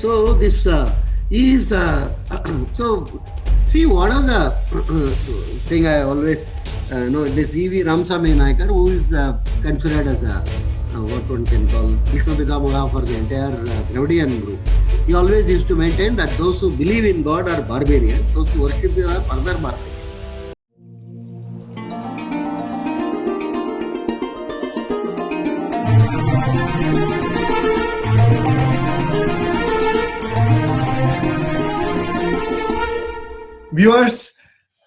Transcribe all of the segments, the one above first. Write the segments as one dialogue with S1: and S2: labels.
S1: So this is so see what are the thing I always know this E.V. Ramsamy Naikar, who is considered as a what one can call Vishnu Pitamaha for the entire Dravidian group. He always used to maintain that those who believe in God are barbarians, those who worship Him are further barbarians.
S2: Viewers,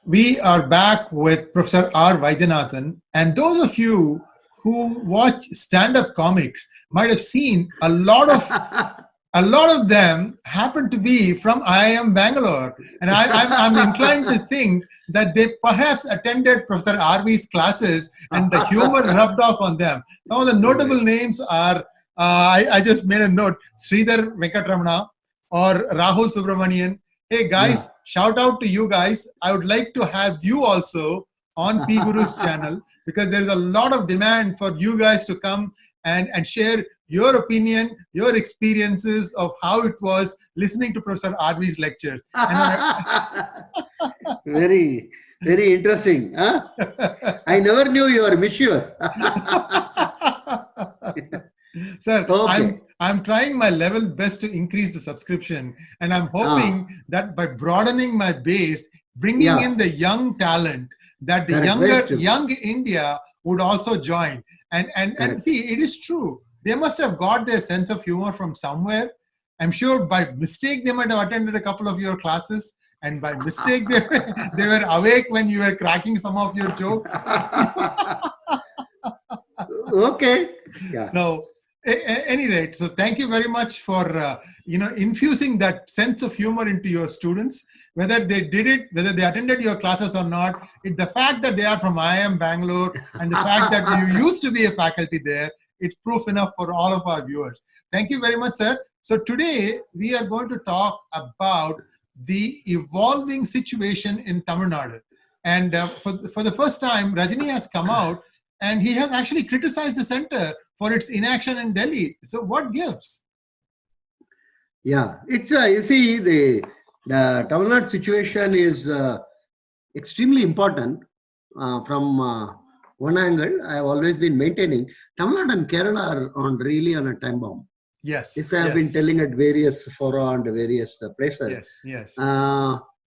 S2: we are back with Professor R. Vaidyanathan, and those of you who watch stand-up comics might have seen a lot of them happen to be from IIM Bangalore, and I'm inclined to think that they perhaps attended Professor RV's classes and the humor rubbed off on them. Some of the notable names are, I just made a note, Sridhar Venkatramana or Rahul Subramanian. Hey guys, shout out to you guys. I would like to have you also on PGurus channel, because there is a lot of demand for you guys to come and share your opinion, your experiences of how it was listening to Professor RV's lectures.
S1: Very, very interesting. Huh? I never knew you were mischievous.
S2: Sir,
S1: Okay.
S2: I'm trying my level best to increase the subscription, and I'm hoping that by broadening my base, bringing in the young talent, that the young India would also join. And see, it is true. They must have got their sense of humor from somewhere. I'm sure by mistake they might have attended a couple of your classes, and by mistake they were awake when you were cracking some of your jokes.
S1: Okay. Yeah.
S2: So, at any rate, so thank you very much for infusing that sense of humor into your students, whether they did it, whether they attended your classes or not. The fact that they are from IIM Bangalore and the fact that you used to be a faculty there, it's proof enough for all of our viewers. Thank you very much, sir. So today we are going to talk about the evolving situation in Tamil Nadu, and for the first time, Rajni has come out and he has actually criticized the center for its inaction in Delhi. So what gives?
S1: Yeah, it's you see the Tamil Nadu situation is extremely important from one angle. I have always been maintaining Tamil Nadu and Kerala are really on a time bomb.
S2: Yes.
S1: This I have been telling at various fora and various places.
S2: Yes.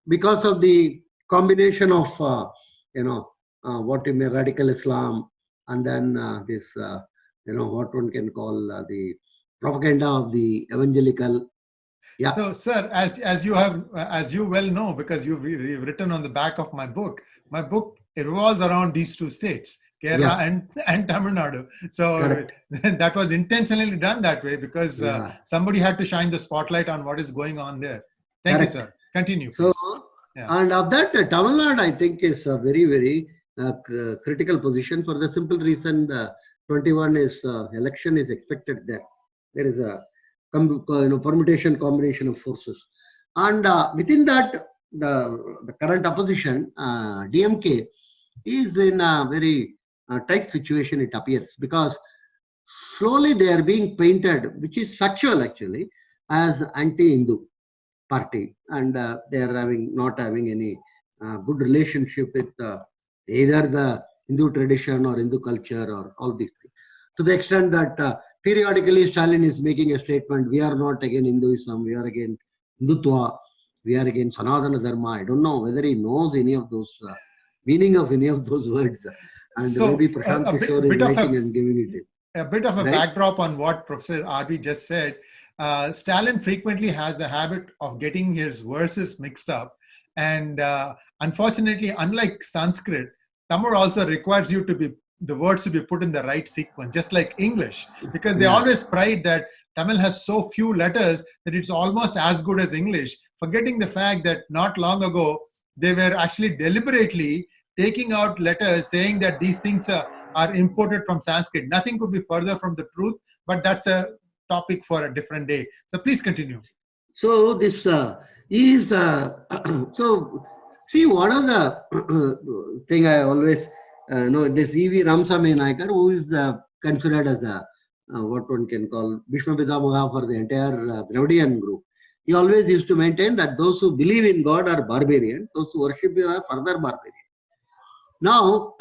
S1: Because of the combination of what you may radical Islam, and then this what one can call the propaganda of the evangelical. Yeah.
S2: So, sir, as you well know, because you've written on the back of my book revolves around these two states, Kerala and Tamil Nadu. So that was intentionally done that way because somebody had to shine the spotlight on what is going on there. Thank you, sir. Continue, please.
S1: So, and of that, Tamil Nadu, I think, is a very, very critical position for the simple reason 21 is election is expected there. There is a permutation combination of forces, and within that, the current opposition DMK is in a very tight situation. It appears because slowly they are being painted, which is sexual actually, as anti-Hindu party, and they are not having any good relationship with either the Hindu tradition or Hindu culture or all these things. To the extent that periodically Stalin is making a statement, we are not against Hinduism, we are against Hindutva, we are against Sanatana Dharma. I don't know whether he knows any of those meaning of any of those words. And so, maybe Prashant Kishore is writing and giving it.
S2: A bit of a backdrop on what Professor RV just said. Stalin frequently has the habit of getting his verses mixed up. And unfortunately, unlike Sanskrit, Tamil also requires you to be the words to be put in the right sequence, just like English, because they always pride that Tamil has so few letters that it's almost as good as English, forgetting the fact that not long ago, they were actually deliberately taking out letters saying that these things are imported from Sanskrit. Nothing could be further from the truth, but that's a topic for a different day. So please continue.
S1: So this is, so see, what are the thing I always know, this E.V. Ramsamy Naikar, who is considered as what one can call Vishnu Pitamaha for the entire Dravidian group. He always used to maintain that those who believe in God are barbarian, those who worship him are further barbarian. Now,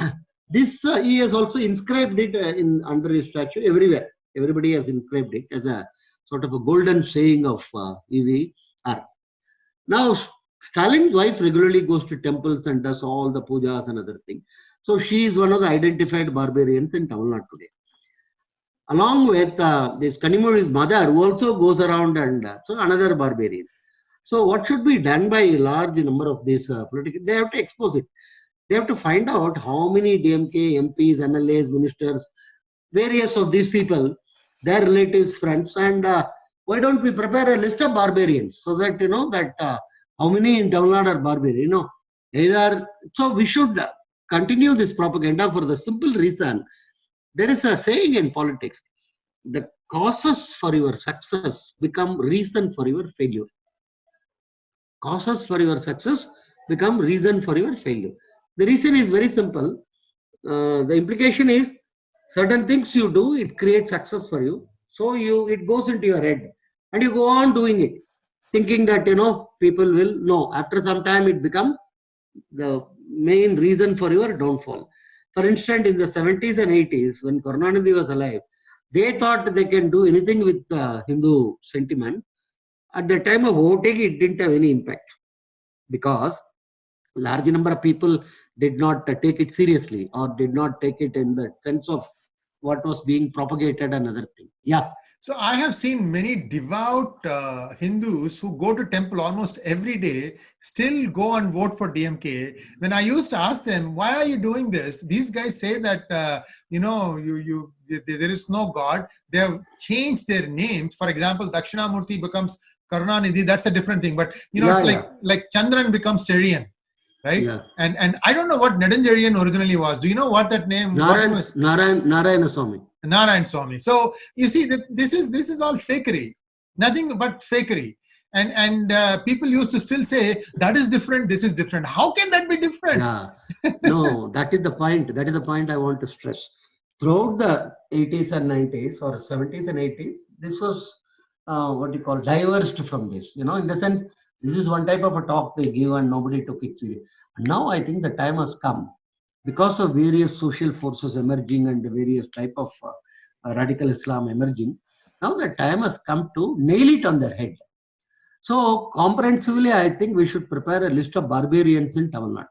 S1: this he has also inscribed it in under his statue everywhere. Everybody has inscribed it as a sort of a golden saying of EVR. Now, Stalin's wife regularly goes to temples and does all the pujas and other things. So she is one of the identified barbarians in Tamil Nadu today. Along with this Kanimuri's mother, who also goes around and so another barbarian. So what should be done by a large number of these political? They have to expose it. They have to find out how many DMK MPs, MLAs, ministers, various of these people, their relatives, friends, and why don't we prepare a list of barbarians so that you know that how many in Tamil Nadu are barbarian? You know, either so we should continue this propaganda for the simple reason. There is a saying in politics: the causes for your success become reason for your failure. Causes for your success become reason for your failure. The reason is very simple. The implication is certain things you do, it creates success for you. So it goes into your head and you go on doing it, thinking that you know people will know. After some time, it becomes the main reason for your downfall. For instance, in the 70s and 80s, when Karunanidhi was alive, they thought they can do anything with Hindu sentiment. At the time of voting, it didn't have any impact because large number of people did not take it seriously or did not take it in the sense of what was being propagated and other thing. Yeah.
S2: So I have seen many devout Hindus who go to temple almost every day, still go and vote for DMK. When I used to ask them, why are you doing this? These guys say that, there is no God. They have changed their names. For example, Dakshinamurti becomes Karunanidhi. That's a different thing. But, like Chandran becomes Serian. Right? Yeah. And I don't know what Nedanjarian originally was. Do you know what that name was?
S1: Narayana Swami.
S2: Narayan Swami. So you see that this is all fakery, nothing but fakery. And people used to still say that is different, this is different. How can that be different?
S1: Yeah. No, that is the point. That is the point I want to stress. Throughout the 80s and 90s or 70s and 80s, this was what you call diverged from this. You know, in the sense, this is one type of a talk they give and nobody took it seriously. Now I think the time has come because of various social forces emerging and various type of radical Islam emerging. Now the time has come to nail it on their head. So comprehensively, I think we should prepare a list of barbarians in Tamil Nadu.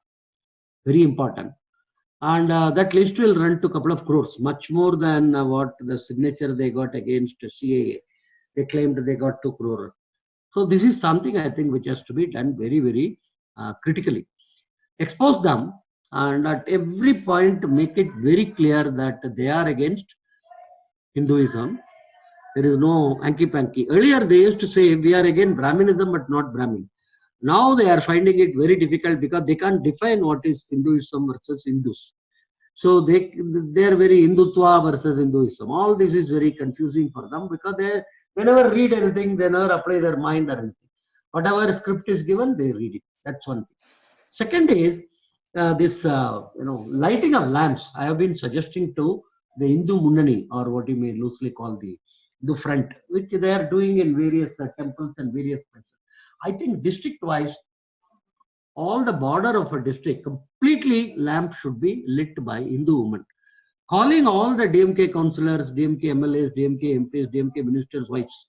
S1: Very important. And that list will run to a couple of crores, much more than what the signature they got against CAA. They claimed they got 2 crore. So this is something I think which has to be done very, very critically. Expose them and at every point make it very clear that they are against Hinduism. There is no hanky-panky. Earlier they used to say we are against Brahminism but not Brahmin. Now they are finding it very difficult because they can't define what is Hinduism versus Hindus. So they are very Hindutva versus Hinduism. All this is very confusing for them because they never read anything, they never apply their mind or anything. Whatever script is given, they read it. That's one thing. Second is this lighting of lamps. I have been suggesting to the Hindu Munnani, or what you may loosely call the Hindu Front, which they are doing in various temples and various places. I think district-wise, all the border of a district, completely lamp should be lit by Hindu women. Calling all the DMK councillors, DMK MLAs, DMK MPs, DMK ministers' wives,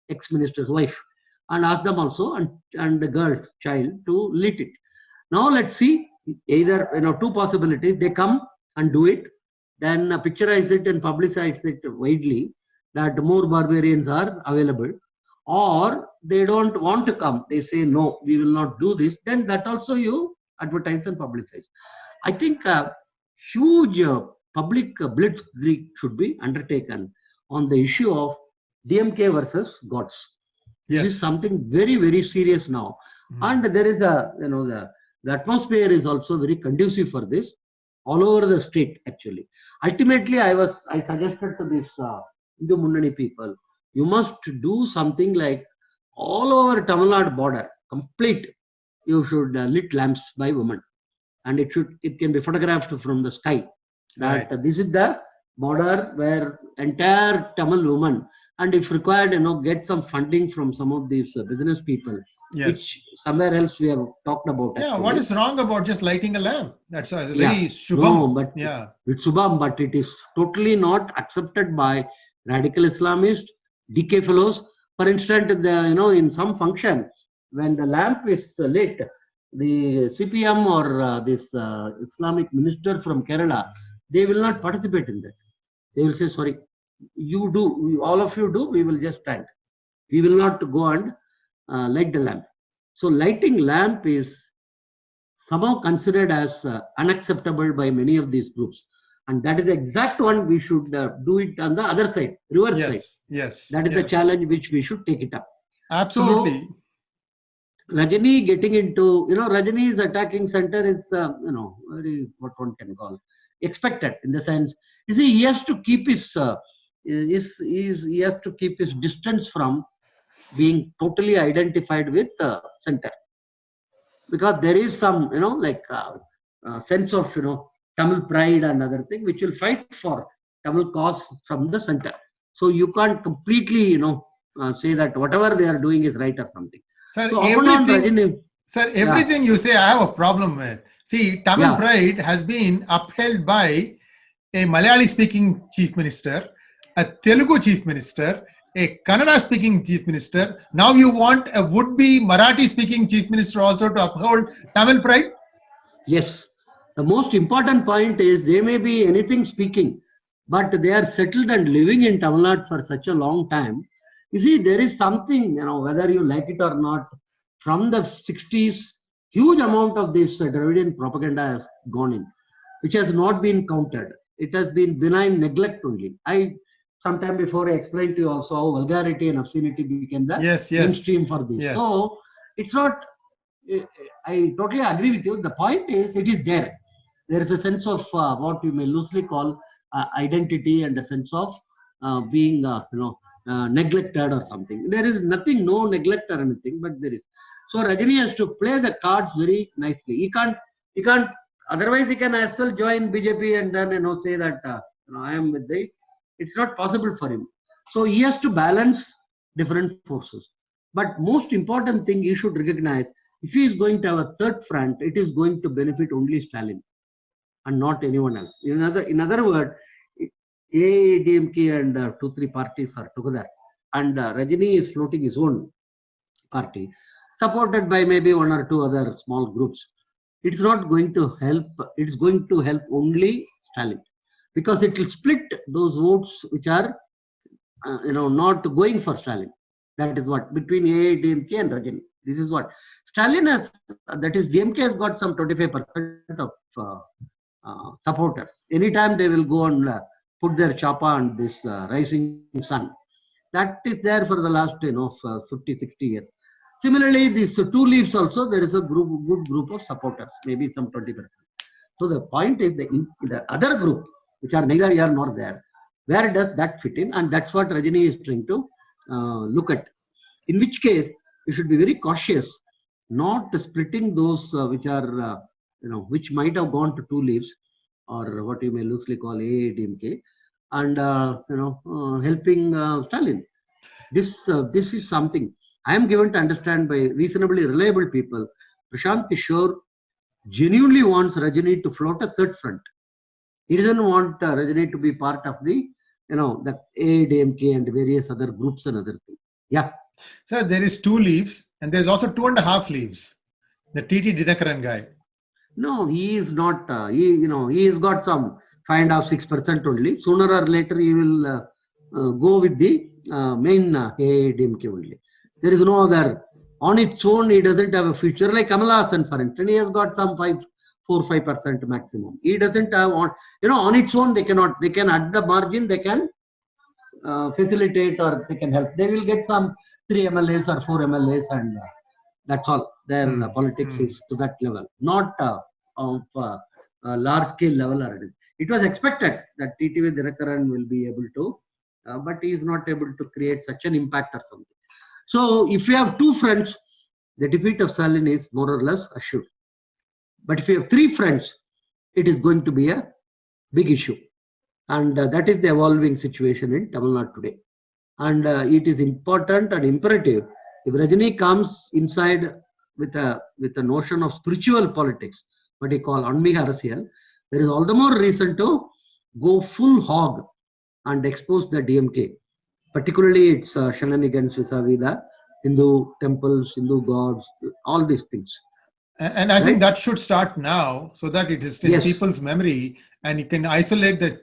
S1: ex-minister's wife, and ask them also and the girl, child to lit it. Now let's see, either 2 possibilities. They come and do it, then picturize it and publicize it widely that more barbarians are available, or they don't want to come. They say no, we will not do this. Then that also you advertise and publicize. I think huge public blitzkrieg should be undertaken on the issue of DMK versus gods. Yes. This is something very, very serious now. And there is the atmosphere is also very conducive for this all over the state actually. Ultimately, I suggested to this Hindu Munnani people, you must do something like all over Tamil Nadu border, complete, you should lit lamps by women. And it can be photographed from the sky. That This is the border where entire Tamil women and if required, get some funding from some of these business people,
S2: Yes.
S1: which somewhere else we have talked about.
S2: Yeah,
S1: actually.
S2: what is wrong about just lighting a lamp? That's a very
S1: Yeah.
S2: shubham.
S1: No, but
S2: Yeah.
S1: it's Subham, but it is totally not accepted by radical Islamists, DK fellows. For instance, in some function, when the lamp is lit, the CPM or this Islamic minister from Kerala, they will not participate in that. They will say, sorry, you do, all of you do, we will just stand. We will not go and light the lamp. So lighting lamp is somehow considered as unacceptable by many of these groups. And that is the exact one we should do it on the other side, reverse side.
S2: Yes.
S1: That is the challenge which we should take it up.
S2: Absolutely.
S1: So, Rajni getting into, Rajni's attacking center is, very, what one can call, expected in the sense, you see, he has to keep his, he has to keep his distance from being totally identified with the center. Because there is some, sense of, Tamil pride and other thing, which will fight for Tamil cause from the center. So you can't completely, say that whatever they are doing is right or something.
S2: Sir,
S1: So
S2: everything you say, I have a problem with. See, Tamil pride has been upheld by a Malayali speaking chief minister, a Telugu chief minister, a Kannada speaking chief minister. Now you want a would-be Marathi speaking chief minister also to uphold Tamil pride?
S1: Yes. The most important point is they may be anything speaking, but they are settled and living in Tamil Nadu for such a long time. You see, there is something, whether you like it or not, from the 60s, huge amount of this Dravidian propaganda has gone in, which has not been countered. It has been benign neglect only. Sometime before I explained to you also how vulgarity and obscenity became the mainstream for this.
S2: Yes.
S1: So it's not, I totally agree with you. The point is, it is there. There is a sense of what you may loosely call identity and a sense of being, neglected or something. There is nothing, no neglect or anything, but there is. So Rajni has to play the cards very nicely. He can't. Otherwise, he can as well join BJP and then say that I am with the. It's not possible for him. So he has to balance different forces. But most important thing you should recognize, if he is going to have a third front, it is going to benefit only Stalin and not anyone else. In other words, AIDMK and 2-3 parties are together, and Rajni is floating his own party, supported by maybe 1 or 2 other small groups. It's not going to help. It's going to help only Stalin, because it will split those votes which are, not going for Stalin. That is what between AIDMK and Rajni. This is what Stalin has. That is, DMK has got some 25% of supporters. Anytime they will go and put their chapa on this rising sun. That is there for the last 50, 60 years. Similarly, these 2 leaves also, there is a good group of supporters, maybe some 20%. So the point is, the other group, which are neither here nor there, where does that fit in? And that's what Rajni is trying to look at. In which case, you should be very cautious, not splitting those which are, which might have gone to 2 leaves, or what you may loosely call AIDMK, and helping Stalin. This is something I am given to understand by reasonably reliable people. Prashant Kishore genuinely wants Rajni to float a third front. He doesn't want Rajni to be part of the AIDMK and various other groups and other things. Yeah.
S2: So there is 2 leaves, and there's also 2.5 leaves. The TT Dinakaran guy.
S1: No, he is not. He has got some 5.5-6% only. Sooner or later, he will go with the main AIDMK only. There is no other. On its own, he doesn't have a future. Like Kamal Hassan, for instance, he has got some 4-5% maximum. He doesn't have on its own. They cannot. They can at the margin. They can facilitate or they can help. They will get some 3 MLAs or 4 MLAs, and that's all. Their politics is to that level, not of large scale level or anything. It was expected that TTV Dinakaran will be able to, but he is not able to create such an impact or something. So if you have 2 friends, the defeat of Stalin is more or less assured. But if you have 3 friends, it is going to be a big issue. And that is the evolving situation in Tamil Nadu today. And it is important and imperative. If Rajni comes inside with a notion of spiritual politics, what he call Anmiga Arasiyal, there is all the more reason to go full hog and expose the DMK, particularly its shenanigans vis-a-vis the Hindu temples, Hindu gods, all these things.
S2: And I think
S1: Right?
S2: that should start now, so that it is in
S1: Yes.
S2: people's memory, and you can isolate the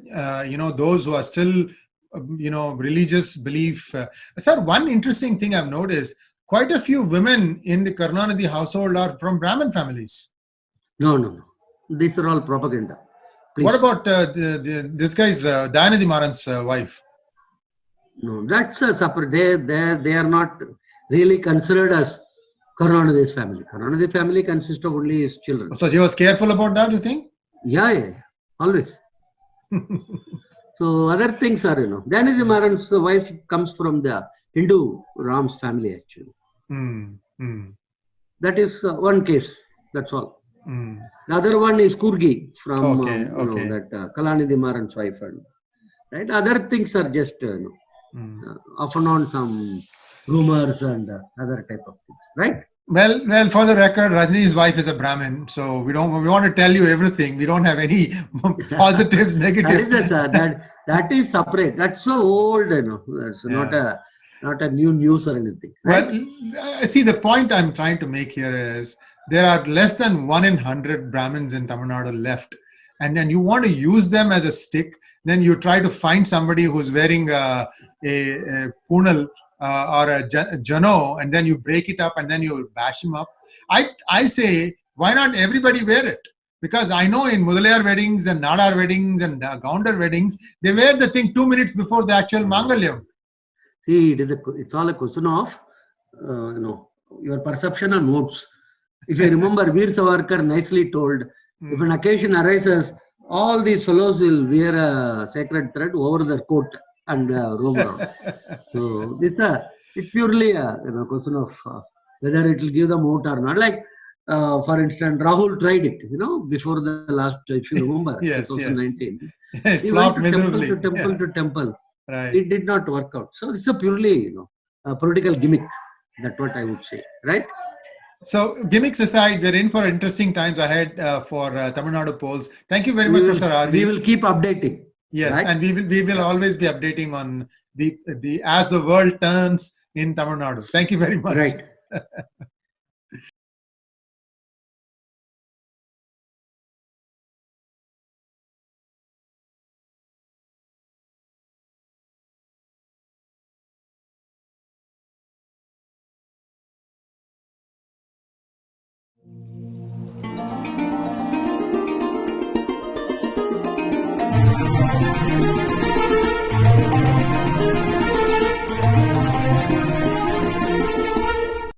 S2: those who are still religious belief. Sir, one interesting thing I've noticed: quite a few women in the Karunanidhi household are from Brahmin families.
S1: No. These are all propaganda. Please.
S2: What about this guy's Dayanidhi Maran's wife?
S1: No, that's a separate. They are not really considered as Karunanidhi's family. Karunanidhi family consists of only his children.
S2: So he was careful about that, you think?
S1: Yeah. Always. So other things are, Dayanidhi Maran's wife comes from the Hindu Ram's family, actually. That is one case. That's all. The other one is Kurgi from that Kalanidhi Maran's wife. And right, other things are just often on some rumors and other type of things, right?
S2: Well, for the record, Rajni's wife is a Brahmin, so we want to tell you everything. We don't have any positives, negatives.
S1: That is separate. That's so old, That's not a new news or anything. Right?
S2: Well, see, the point I'm trying to make here is there are less than 1 in 100 Brahmins in Tamil Nadu left, and then you want to use them as a stick. Then you try to find somebody who's wearing a punal or a jano, and then you break it up and then you bash him up. I say, why not everybody wear it? Because I know in Mudalayar weddings and Nadar weddings and Gounder weddings, they wear the thing 2 minutes before the actual Mangalyam.
S1: See, it's all a question of your perception and modes. If you remember, Veer Savarkar nicely told, if an occasion arises, all these fellows will wear a sacred thread over their coat and roam around. So it's purely a question of whether it will give them vote or not. Like for instance, Rahul tried it, before the last, if you remember, 2019.
S2: Yes.
S1: He went
S2: miserably.
S1: to temple.
S2: Right.
S1: It did not work out. So it's a purely a political gimmick. That's what I would say, right?
S2: So gimmicks aside, we're in for interesting times ahead for Tamil Nadu polls. Thank you very much, Professor RV.
S1: We will keep updating.
S2: Yes,
S1: right?
S2: And we will always be updating on the as the world turns in Tamil Nadu. Thank you very much.
S1: Right.